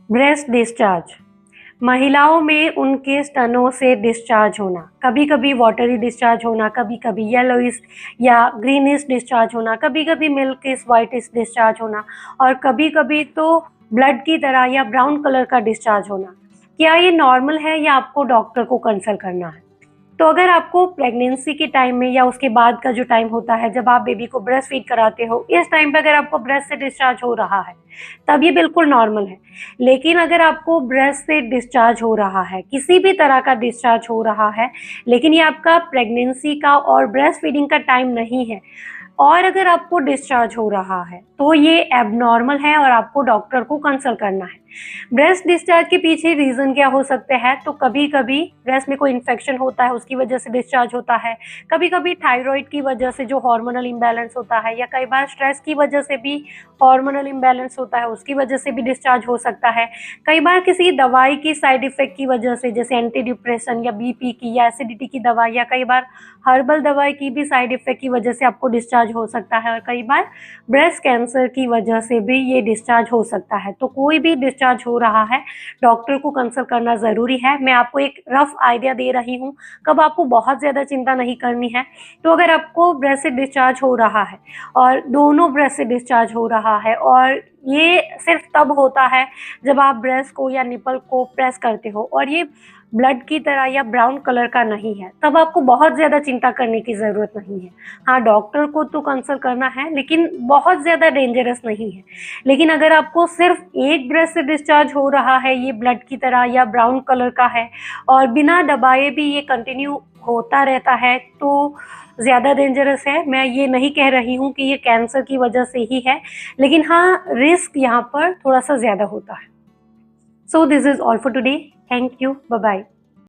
Breast discharge महिलाओं में उनके स्तनों से डिस्चार्ज होना, कभी कभी वाटरी डिस्चार्ज होना, कभी कभी येलोइश या ग्रीनिश डिस्चार्ज होना, कभी कभी मिल्किश वाइटिश डिस्चार्ज होना और कभी कभी तो ब्लड की तरह या ब्राउन कलर का डिस्चार्ज होना। क्या ये नॉर्मल है या आपको डॉक्टर को कंसल्ट करना है? तो अगर आपको प्रेगनेंसी के टाइम में या उसके बाद का जो टाइम होता है जब आप बेबी को ब्रेस्ट फीड कराते हो, इस टाइम पे अगर आपको ब्रेस्ट से डिस्चार्ज हो रहा है तब ये बिल्कुल नॉर्मल है। लेकिन अगर आपको ब्रेस्ट से डिस्चार्ज हो रहा है, किसी भी तरह का डिस्चार्ज हो रहा है, लेकिन ये आपका प्रेगनेंसी का और ब्रेस्ट फीडिंग का टाइम नहीं है और अगर आपको डिस्चार्ज हो रहा है तो ये एबनॉर्मल है और आपको डॉक्टर को कंसल्ट करना है। ब्रेस्ट डिस्चार्ज के पीछे रीजन क्या हो सकते हैं? तो कभी कभी ब्रेस्ट में कोई इन्फेक्शन होता है, उसकी वजह से डिस्चार्ज होता है। कभी कभी थायराइड की वजह से जो हार्मोनल इम्बैलेंस होता है, या कई बार स्ट्रेस की वजह से भी हार्मोनल इम्बैलेंस होता है, उसकी वजह से भी डिस्चार्ज हो सकता है। कई बार किसी दवाई की साइड इफेक्ट की वजह से, जैसे एंटी डिप्रेशन या बीपी की या एसिडिटी की दवाई, या कई बार हर्बल दवाई की भी साइड इफेक्ट की वजह से आपको डिस्चार्ज हो सकता है, और कई बार ब्रेस्ट कैंसर की वजह से भी ये डिस्चार्ज हो सकता है। तो कोई भी डिस्चार्ज हो रहा है, डॉक्टर को कंसल्ट करना ज़रूरी है। मैं आपको एक रफ आइडिया दे रही हूँ, कब आपको बहुत ज़्यादा चिंता नहीं करनी है। तो अगर आपको ब्रेस्ट से डिस्चार्ज हो रहा है और दोनों ब्रेस्ट से डिस्चार्ज हो रहा है, और ये सिर्फ तब होता है जब आप ब्रेस्ट को या निपल को प्रेस करते हो और ये ब्लड की तरह या ब्राउन कलर का नहीं है, तब आपको बहुत ज़्यादा चिंता करने की ज़रूरत नहीं है। हाँ, डॉक्टर को तो कंसल्ट करना है, लेकिन बहुत ज़्यादा डेंजरस नहीं है। लेकिन अगर आपको सिर्फ एक ब्रेस्ट से डिस्चार्ज हो रहा है, ये ब्लड की तरह या ब्राउन कलर का है, और बिना दबाए भी ये कंटिन्यू होता रहता है, तो ज़्यादा डेंजरस है। मैं ये नहीं कह रही हूँ कि ये कैंसर की वजह से ही है, लेकिन हाँ, रिस्क यहाँ पर थोड़ा सा ज़्यादा होता है। So this is all for today. Thank you. Bye bye.